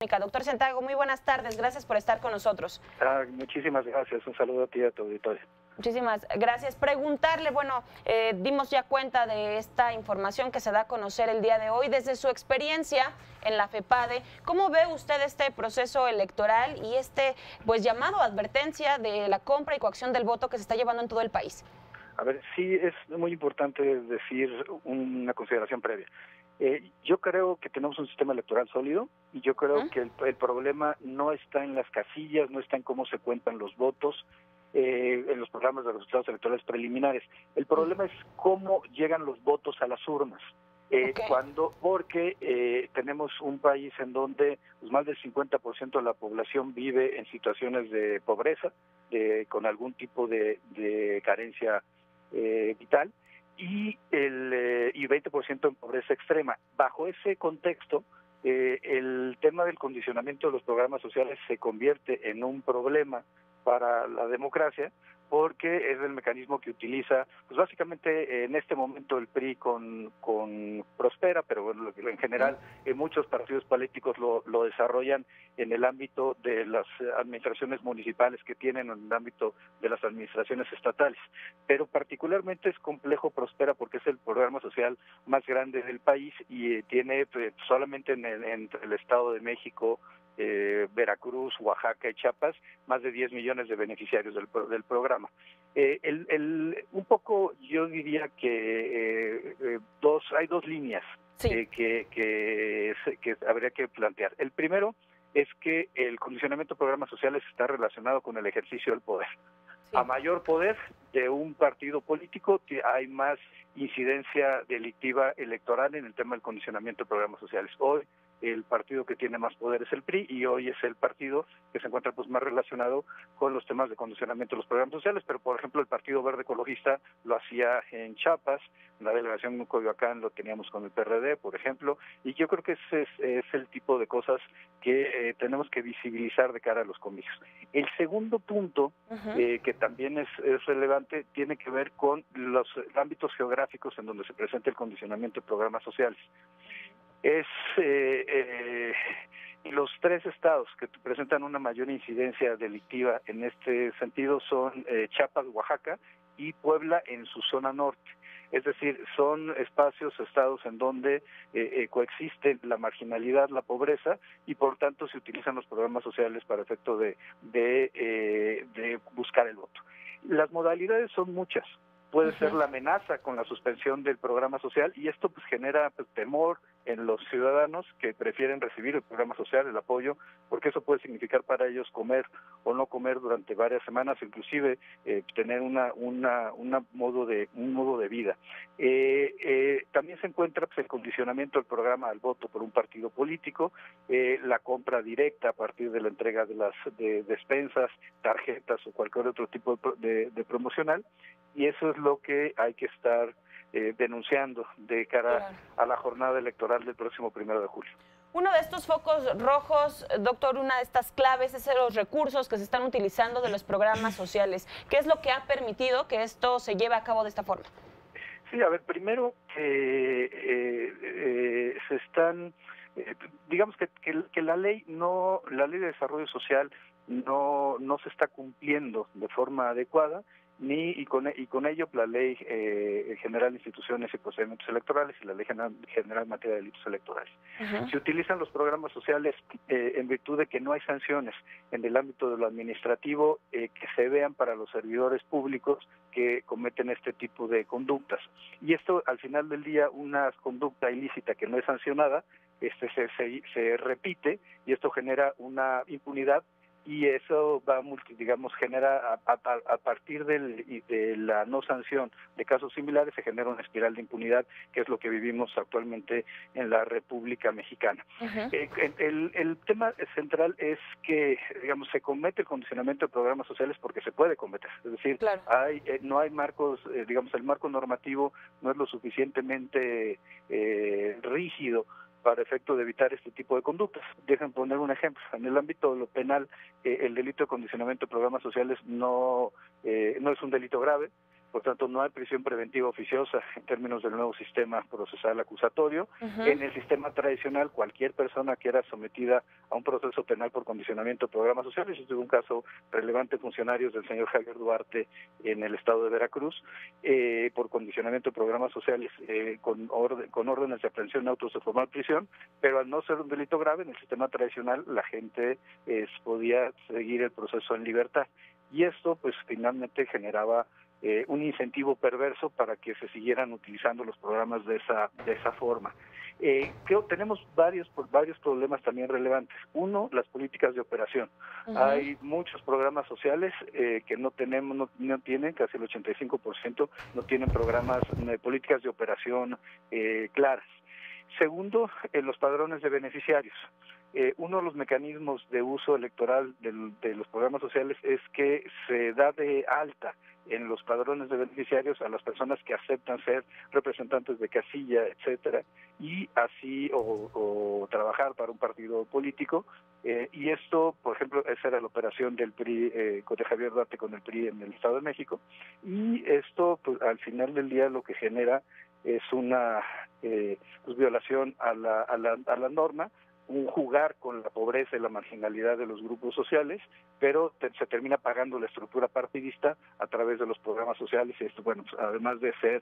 Doctor Centago, muy buenas tardes, gracias por estar con nosotros. Muchísimas gracias, un saludo a ti y a tu auditorio. Muchísimas gracias. Preguntarle, bueno, dimos ya cuenta de esta información que se da a conocer el día de hoy. Desde su experiencia en la FEPADE, ¿cómo ve usted este proceso electoral y pues llamado a advertencia de la compra y coacción del voto que se está llevando en todo el país? A ver, sí es muy importante decir una consideración previa. Yo creo que tenemos un sistema electoral sólido y yo creo que el problema no está en las casillas, no está en cómo se cuentan los votos, en los programas de resultados electorales preliminares. El problema es cómo llegan los votos a las urnas. Porque tenemos un país en donde pues, más del 50% de la población vive en situaciones de pobreza, con algún tipo de carencia vital, y 20% en pobreza extrema. Bajo ese contexto, el tema del condicionamiento de los programas sociales se convierte en un problema para la democracia, porque es el mecanismo que utiliza, pues básicamente en este momento el PRI con Prospera, pero bueno, en general muchos partidos políticos lo desarrollan en el ámbito de las administraciones municipales que tienen, en el ámbito de las administraciones estatales. Pero particularmente es complejo Prospera porque es el programa social más grande del país y tiene solamente entre el Estado de México, Veracruz, Oaxaca y Chiapas, más de 10 millones de beneficiarios del programa. Un poco yo diría que hay dos líneas que habría que plantear. El primero es que el condicionamiento de programas sociales está relacionado con el ejercicio del poder. A mayor poder de un partido político, hay más incidencia delictiva electoral en el tema del condicionamiento de programas sociales. Hoy el partido que tiene más poder es el PRI y hoy es el partido que se encuentra pues más relacionado con los temas de condicionamiento de los programas sociales, pero por ejemplo el Partido Verde Ecologista lo hacía en Chiapas, en la delegación de Coyoacán lo teníamos con el PRD, por ejemplo, y yo creo que ese es el tipo de cosas que tenemos que visibilizar de cara a los comicios. El segundo punto, que también es relevante, tiene que ver con los ámbitos geográficos en donde se presenta el condicionamiento de programas sociales. Los tres estados que presentan una mayor incidencia delictiva en este sentido son Chiapas, Oaxaca y Puebla en su zona norte. Es decir, son estados en donde coexisten la marginalidad, la pobreza, y por tanto se utilizan los programas sociales para efecto de buscar el voto. Las modalidades son muchas. Puede ser la amenaza con la suspensión del programa social y esto pues genera temor en los ciudadanos que prefieren recibir el programa social, el apoyo, porque eso puede significar para ellos comer o no comer durante varias semanas, inclusive tener un modo de vida. También se encuentra pues, el condicionamiento del programa al voto por un partido político, la compra directa a partir de la entrega de las despensas, tarjetas o cualquier otro tipo de promocional, y eso es lo que hay que estar denunciando de cara a la jornada electoral del próximo 1 de julio. Uno de estos focos rojos, doctor, una de estas claves es los recursos que se están utilizando de los programas sociales. ¿Qué es lo que ha permitido que esto se lleve a cabo de esta forma? Sí, a ver, primero que se están, digamos que la ley de desarrollo social no se está cumpliendo de forma adecuada, y con ello la Ley General de Instituciones y Procedimientos Electorales y la Ley General en materia de delitos electorales. Se utilizan los programas sociales en virtud de que no hay sanciones en el ámbito de lo administrativo que se vean para los servidores públicos que cometen este tipo de conductas. Y esto, al final del día, una conducta ilícita que no es sancionada, se repite y esto genera una impunidad. Y eso genera a partir de la no sanción de casos similares, se genera una espiral de impunidad, que es lo que vivimos actualmente en la República Mexicana. El tema central es que, se comete el condicionamiento de programas sociales porque se puede cometer. Es decir, no hay marcos, el marco normativo no es lo suficientemente rígido para efecto de evitar este tipo de conductas. Déjenme poner un ejemplo. En el ámbito de lo penal, el delito de condicionamiento de programas sociales no es un delito grave. por tanto no hay prisión preventiva oficiosa en términos del nuevo sistema procesal acusatorio. En el sistema tradicional, cualquier persona que era sometida a un proceso penal por condicionamiento de programas sociales, este es un caso relevante, funcionarios del señor Javier Duarte en el estado de Veracruz, por condicionamiento de programas sociales con órdenes de aprehensión y autos de formal prisión, pero al no ser un delito grave, en el sistema tradicional la gente podía seguir el proceso en libertad. Y esto pues finalmente generaba un incentivo perverso para que se siguieran utilizando los programas de esa forma. Creo tenemos varios problemas también relevantes. Uno, las políticas de operación. Hay muchos programas sociales que no tienen, casi el 85% no tienen programas, políticas de operación claras. Segundo, los padrones de beneficiarios. Uno de los mecanismos de uso electoral de los programas sociales es que se da de alta en los padrones de beneficiarios a las personas que aceptan ser representantes de casilla, etcétera, y así o trabajar para un partido político. Y esto, por ejemplo, esa era la operación del PRI, de Javier Duarte con el PRI en el Estado de México, y esto pues, al final del día lo que genera es una pues, violación a la norma, un jugar con la pobreza y la marginalidad de los grupos sociales, pero se termina pagando la estructura partidista a través de los programas sociales, y esto, bueno, pues, además de ser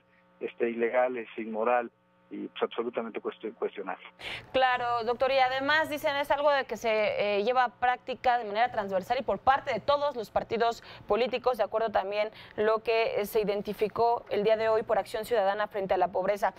ilegal, es inmoral y pues, absolutamente cuestionable. Claro, doctor, y además dicen es algo de que se lleva a práctica de manera transversal y por parte de todos los partidos políticos, de acuerdo también lo que se identificó el día de hoy por Acción Ciudadana frente a la pobreza.